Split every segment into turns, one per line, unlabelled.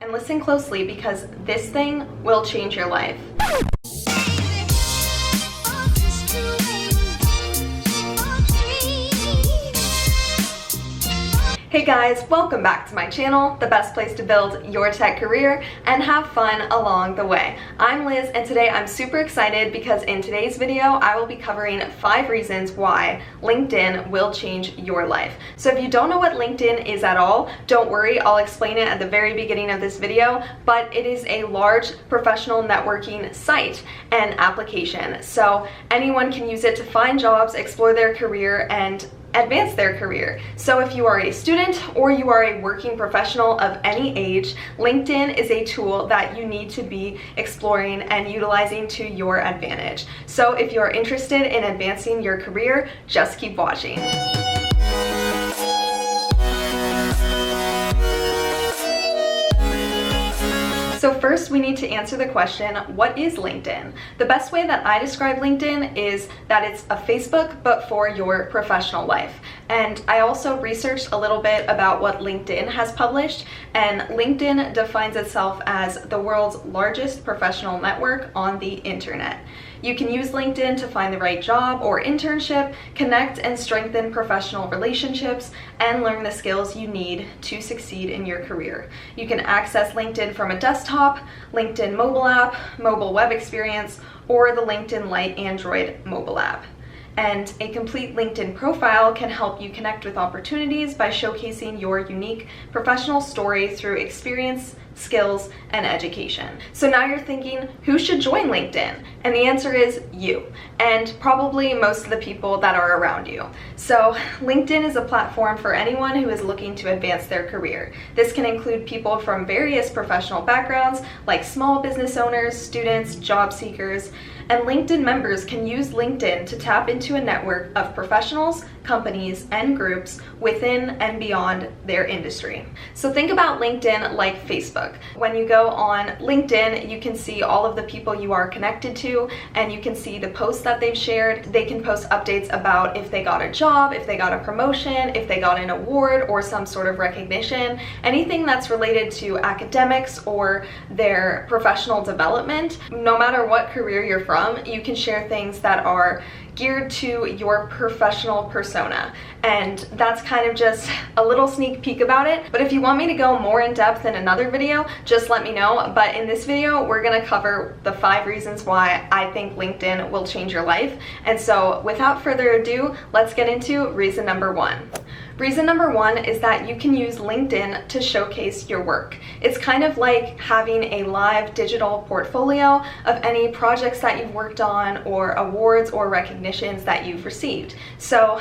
And listen closely because this thing will change your life. Hey guys, welcome back to my channel, the best place to build your tech career and have fun along the way. I'm Liz and today I'm super excited because in today's video I will be covering 5 reasons why LinkedIn will change your life. So if you don't know what LinkedIn is at all, don't worry, I'll explain it at the very beginning of this video, but it is a large professional networking site and application. So anyone can use it to find jobs, explore their career, and advance their career. So if you are a student or you are a working professional of any age, LinkedIn is a tool that you need to be exploring and utilizing to your advantage. So if you're interested in advancing your career, just keep watching. So first we need to answer the question, what is LinkedIn? The best way that I describe LinkedIn is that it's a Facebook but for your professional life. And I also researched a little bit about what LinkedIn has published, and LinkedIn defines itself as the world's largest professional network on the internet. You can use LinkedIn to find the right job or internship, connect and strengthen professional relationships, and learn the skills you need to succeed in your career. You can access LinkedIn from a desktop, LinkedIn mobile app, mobile web experience, or the LinkedIn Lite Android mobile app. And a complete LinkedIn profile can help you connect with opportunities by showcasing your unique professional story through experience, skills, and education. So now you're thinking, who should join LinkedIn? And the answer is you, and probably most of the people that are around you. So LinkedIn is a platform for anyone who is looking to advance their career. This can include people from various professional backgrounds, like small business owners, students, job seekers, and LinkedIn members can use LinkedIn to tap into a network of professionals, companies, and groups within and beyond their industry. So think about LinkedIn like Facebook. When you go on LinkedIn, you can see all of the people you are connected to, and you can see the posts that they've shared. They can post updates about if they got a job, if they got a promotion, if they got an award or some sort of recognition, anything that's related to academics or their professional development. No matter what career you're from, you can share things that are geared to your professional persona. And that's kind of just a little sneak peek about it. But if you want me to go more in depth in another video, just let me know. But in this video, we're gonna cover the 5 reasons why I think LinkedIn will change your life. And so without further ado, let's get into reason number 1. Reason number 1 is that you can use LinkedIn to showcase your work. It's kind of like having a live digital portfolio of any projects that you've worked on or awards or recognitions that you've received. So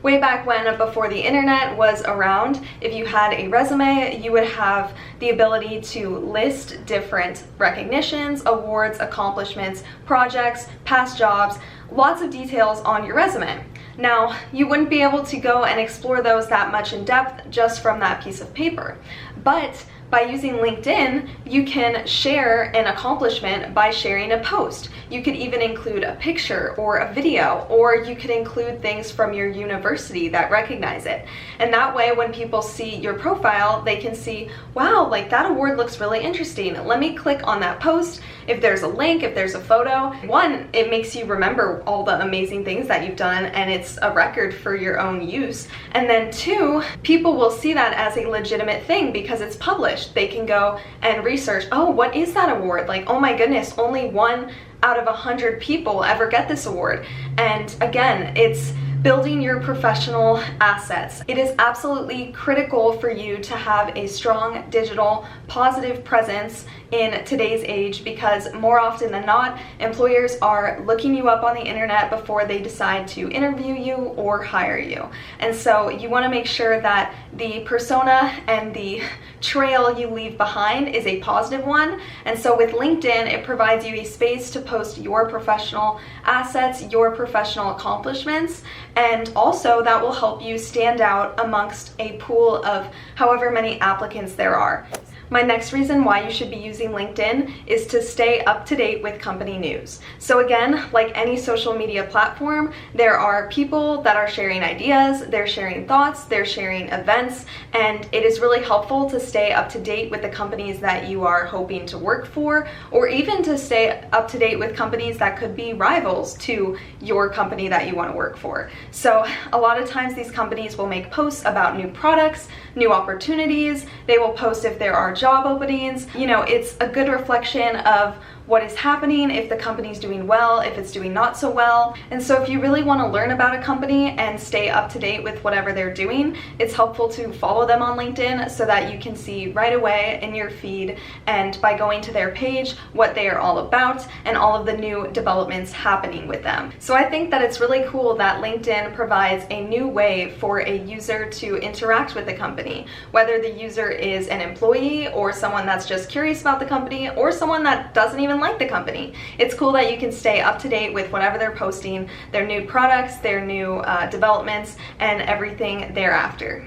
way back when, before the internet was around, if you had a resume, you would have the ability to list different recognitions, awards, accomplishments, projects, past jobs, lots of details on your resume. Now, you wouldn't be able to go and explore those that much in depth just from that piece of paper, but by using LinkedIn, you can share an accomplishment by sharing a post. You could even include a picture or a video, or you could include things from your university that recognize it. And that way, when people see your profile, they can see, wow, like that award looks really interesting. Let me click on that post. If there's a link, if there's a photo, 1, it makes you remember all the amazing things that you've done, and it's a record for your own use. And then 2, people will see that as a legitimate thing because it's published. They can go and research, oh, what is that award? Like, oh my goodness, only 1 out of 100 people ever get this award. And again, it's building your professional assets. It is absolutely critical for you to have a strong digital positive presence in today's age, because more often than not, employers are looking you up on the internet before they decide to interview you or hire you. And so you want to make sure that the persona and the trail you leave behind is a positive one. And so with LinkedIn, it provides you a space to post your professional assets, your professional accomplishments, and also that will help you stand out amongst a pool of however many applicants there are. My next reason why you should be using LinkedIn is to stay up to date with company news. So again, like any social media platform, there are people that are sharing ideas, they're sharing thoughts, they're sharing events, and it is really helpful to stay up to date with the companies that you are hoping to work for, or even to stay up to date with companies that could be rivals to your company that you want to work for. So a lot of times these companies will make posts about new products, new opportunities, they will post if there are job openings. You know, it's a good reflection of what is happening, if the company's doing well, if it's doing not so well. And so if you really want to learn about a company and stay up to date with whatever they're doing, it's helpful to follow them on LinkedIn so that you can see right away in your feed and by going to their page what they are all about and all of the new developments happening with them. So I think that it's really cool that LinkedIn provides a new way for a user to interact with the company, whether the user is an employee or someone that's just curious about the company or someone that doesn't even like the company. It's cool that you can stay up to date with whatever they're posting, their new products, their new developments, and everything thereafter.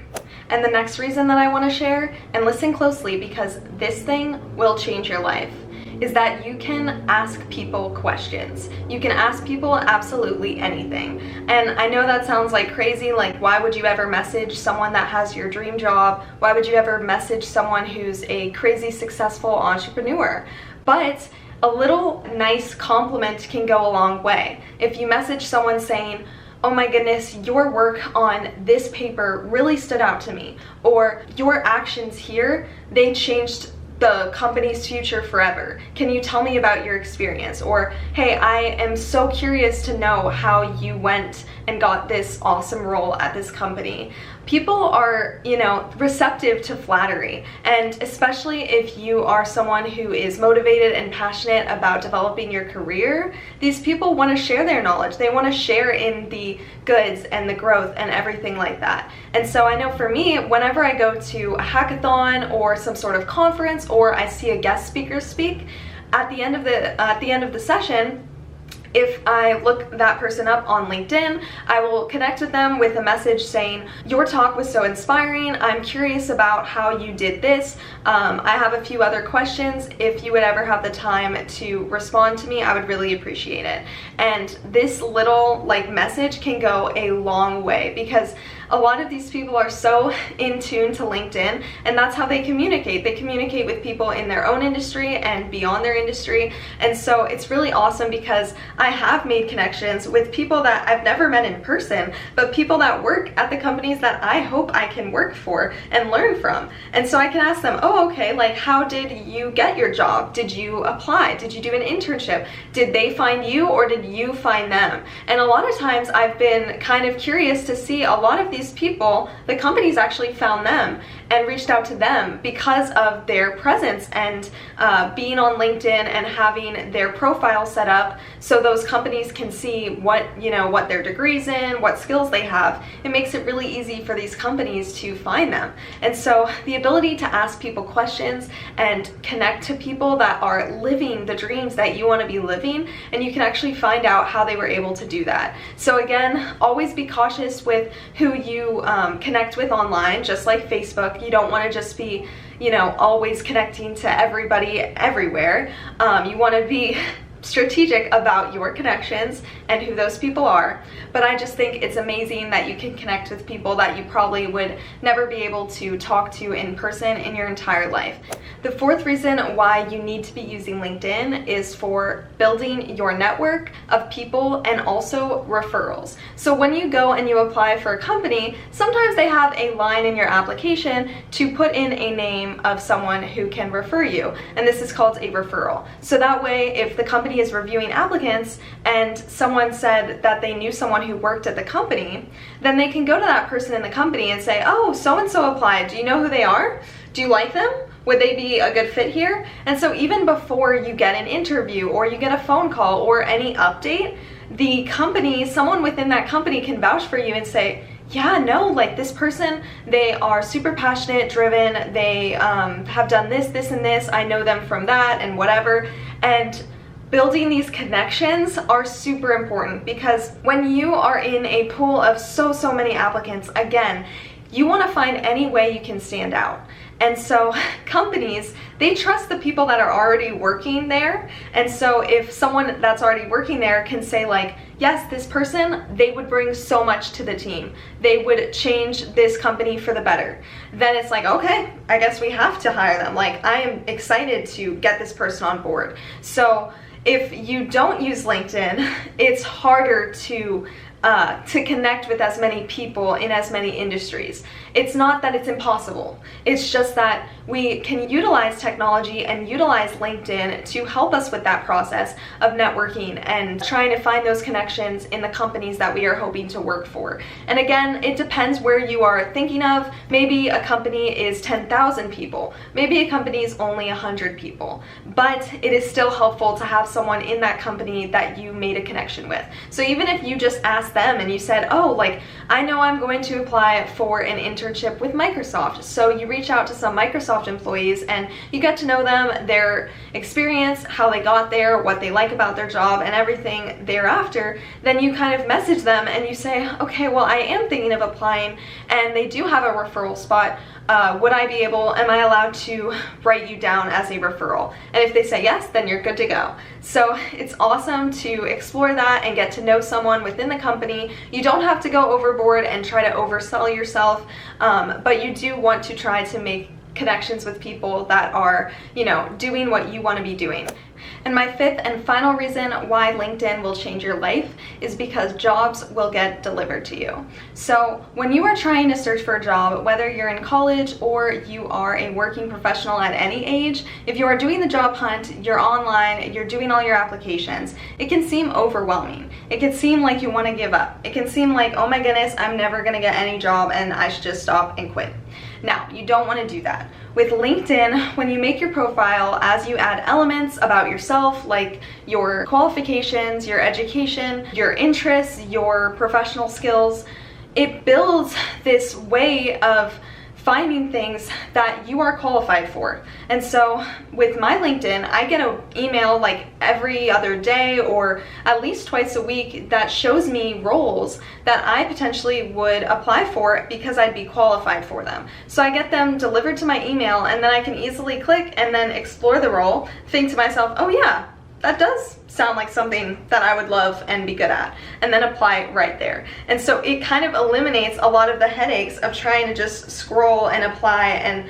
And the next reason that I want to share, and listen closely because this thing will change your life, is that you can ask people questions. You can ask people absolutely anything. And I know that sounds like crazy, like why would you ever message someone that has your dream job? Why would you ever message someone who's a crazy successful entrepreneur? But a little nice compliment can go a long way. If you message someone saying, "Oh my goodness, your work on this paper really stood out to me," or "Your actions here, they changed the company's future forever. Can you tell me about your experience?" Or, "Hey, I am so curious to know how you went and got this awesome role at this company." People are, receptive to flattery, and especially if you are someone who is motivated and passionate about developing your career, these people want to share their knowledge. They want to share in the goods and the growth and everything like that. And so I know for me, whenever I go to a hackathon or some sort of conference, or I see a guest speaker speak, at the end of the session, if I look that person up on LinkedIn, I will connect with them with a message saying, "Your talk was so inspiring. I'm curious about how you did this. I have a few other questions. If you would ever have the time to respond to me, I would really appreciate it." And this little message can go a long way, because a lot of these people are so in tune to LinkedIn, and that's how they communicate. They communicate with people in their own industry and beyond their industry. And so it's really awesome because I have made connections with people that I've never met in person, but people that work at the companies that I hope I can work for and learn from. And so I can ask them, "Oh, okay, how did you get your job? Did you apply? Did you do an internship? Did they find you or did you find them?" And a lot of times I've been kind of curious to see a lot of these people, the companies actually found them and reached out to them because of their presence and being on LinkedIn and having their profile set up so those companies can see what their degrees in, what skills they have. It makes it really easy for these companies to find them. And so the ability to ask people questions and connect to people that are living the dreams that you want to be living, and you can actually find out how they were able to do that. So again, always be cautious with who you connect with online, just like Facebook. You don't want to just be, always connecting to everybody everywhere. You want to be strategic about your connections and who those people are. But I just think it's amazing that you can connect with people that you probably would never be able to talk to in person in your entire life. The fourth reason why you need to be using LinkedIn is for building your network of people and also referrals. So when you go and you apply for a company, sometimes they have a line in your application to put in a name of someone who can refer you, and this is called a referral. So that way, if the company is reviewing applicants and someone said that they knew someone who worked at the company, then they can go to that person in the company and say, "Oh, so-and-so applied. Do you know who they are? Do you like them? Would they be a good fit here?" And so even before you get an interview or you get a phone call or any update, the company, someone within that company can vouch for you and say, "Yeah, no, this person, they are super passionate, driven, they have done this, this, and this, I know them from that," and whatever. And building these connections are super important, because when you are in a pool of so many applicants, again, you want to find any way you can stand out. And so companies, they trust the people that are already working there. And so if someone that's already working there can say like, yes, this person, they would bring so much to the team, they would change this company for the better, then it's like, okay, I guess we have to hire them. Like, I am excited to get this person on board. So if you don't use LinkedIn, it's harder to connect with as many people in as many industries. It's not that it's impossible. It's just that we can utilize technology and utilize LinkedIn to help us with that process of networking and trying to find those connections in the companies that we are hoping to work for. And again, it depends where you are thinking of. Maybe a company is 10,000 people. Maybe a company is only 100 people. But it is still helpful to have someone in that company that you made a connection with. So even if you just asked them and you said, oh, like, I know I'm going to apply for an internship with Microsoft. So you reach out to some Microsoft employees and you get to know them, their experience, how they got there, what they like about their job, and everything thereafter. Then you kind of message them and you say, okay, well, I am thinking of applying and they do have a referral spot. Would I be able, am I allowed to write you down as a referral? And if they say yes, then you're good to go. So it's awesome to explore that and get to know someone within the company. You don't have to go overboard and try to oversell yourself, but you do want to try to make connections with people that are, you know, doing what you want to be doing. And my fifth and final reason why LinkedIn will change your life is because jobs will get delivered to you. So when you are trying to search for a job, whether you're in college or you are a working professional at any age, if you are doing the job hunt, you're online, you're doing all your applications, it can seem overwhelming. It can seem like you want to give up. It can seem like, oh my goodness, I'm never going to get any job and I should just stop and quit. Now, you don't want to do that. With LinkedIn, when you make your profile, as you add elements about yourself, like your qualifications, your education, your interests, your professional skills, it builds this way of finding things that you are qualified for. And so with my LinkedIn, I get an email like every other day or at least twice a week that shows me roles that I potentially would apply for because I'd be qualified for them. So I get them delivered to my email and then I can easily click and then explore the role, think to myself, oh yeah, that does sound like something that I would love and be good at, and then apply right there. And so it kind of eliminates a lot of the headaches of trying to just scroll and apply and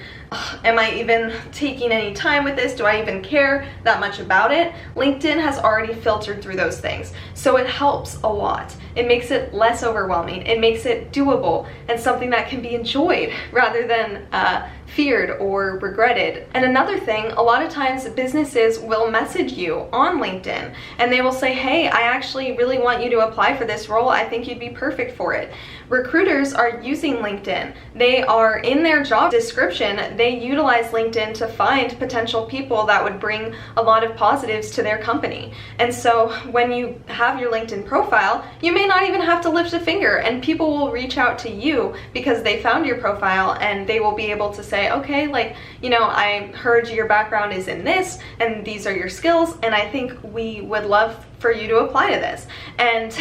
am I even taking any time with this? Do I even care that much about it? LinkedIn has already filtered through those things. So it helps a lot. It makes it less overwhelming. It makes it doable and something that can be enjoyed rather than feared or regretted. And another thing, a lot of times businesses will message you on LinkedIn and they will say, hey, I actually really want you to apply for this role. I think you'd be perfect for it. Recruiters are using LinkedIn. They are in their job description, they utilize LinkedIn to find potential people that would bring a lot of positives to their company. And so when you have your LinkedIn profile, you may not even have to lift a finger and people will reach out to you because they found your profile and they will be able to say, okay, like, you know, I heard your background is in this and these are your skills and I think we would love for you to apply to this. And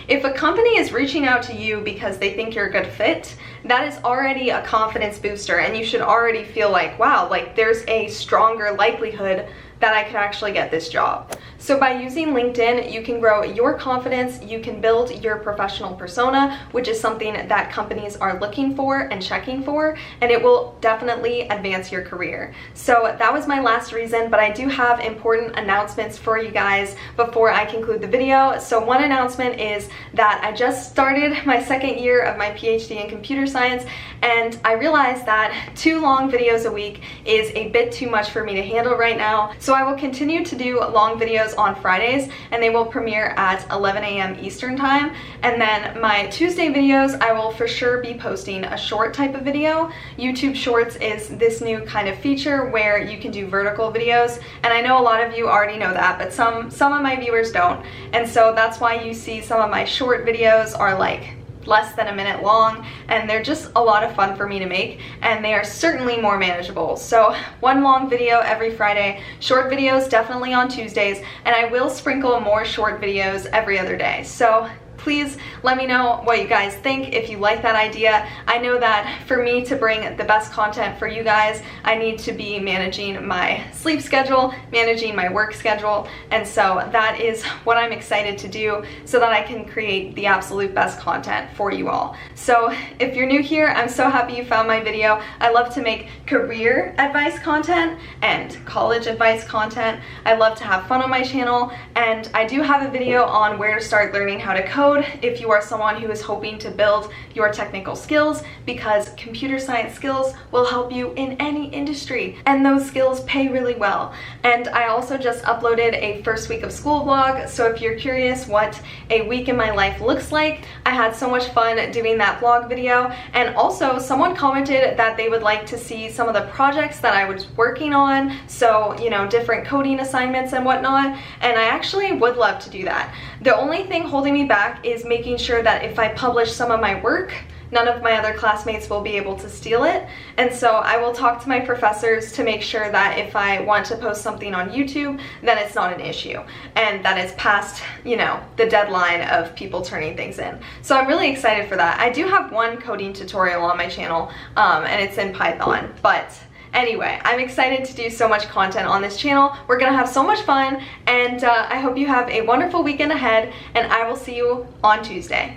if a company is reaching out to you because they think you're a good fit, that is already a confidence booster and you should already feel like, wow, like there's a stronger likelihood that I could actually get this job. So by using LinkedIn, you can grow your confidence, you can build your professional persona, which is something that companies are looking for and checking for, and it will definitely advance your career. So that was my last reason, but I do have important announcements for you guys before I conclude the video. So one announcement is that I just started my second year of my PhD in computer science, and I realized that 2 long videos a week is a bit too much for me to handle right now. So I will continue to do long videos on Fridays and they will premiere at 11 a.m. Eastern time. And then my Tuesday videos, I will for sure be posting a short type of video. YouTube Shorts is this new kind of feature where you can do vertical videos. And I know a lot of you already know that, but some of my viewers don't. And so that's why you see some of my short videos are like less than a minute long, and they're just a lot of fun for me to make, and they are certainly more manageable. So 1 long video every Friday, short videos definitely on Tuesdays, and I will sprinkle more short videos every other day. So please let me know what you guys think, if you like that idea. I know that for me to bring the best content for you guys, I need to be managing my sleep schedule, managing my work schedule, and so that is what I'm excited to do so that I can create the absolute best content for you all. So if you're new here, I'm so happy you found my video. I love to make career advice content and college advice content. I love to have fun on my channel, and I do have a video on where to start learning how to code if you are someone who is hoping to build your technical skills, because computer science skills will help you in any industry, and those skills pay really well. And I also just uploaded a first week of school vlog, so if you're curious what a week in my life looks like, I had so much fun doing that vlog video. And also someone commented that they would like to see some of the projects that I was working on, so you know, different coding assignments and whatnot, and I actually would love to do that. The only thing holding me back is making sure that if I publish some of my work, none of my other classmates will be able to steal it. And so I will talk to my professors to make sure that if I want to post something on YouTube, then it's not an issue and that it's past, you know, the deadline of people turning things in. So I'm really excited for that. I do have one coding tutorial on my channel, and it's in Python, but anyway, I'm excited to do so much content on this channel. We're gonna have so much fun, and I hope you have a wonderful weekend ahead, and I will see you on Tuesday.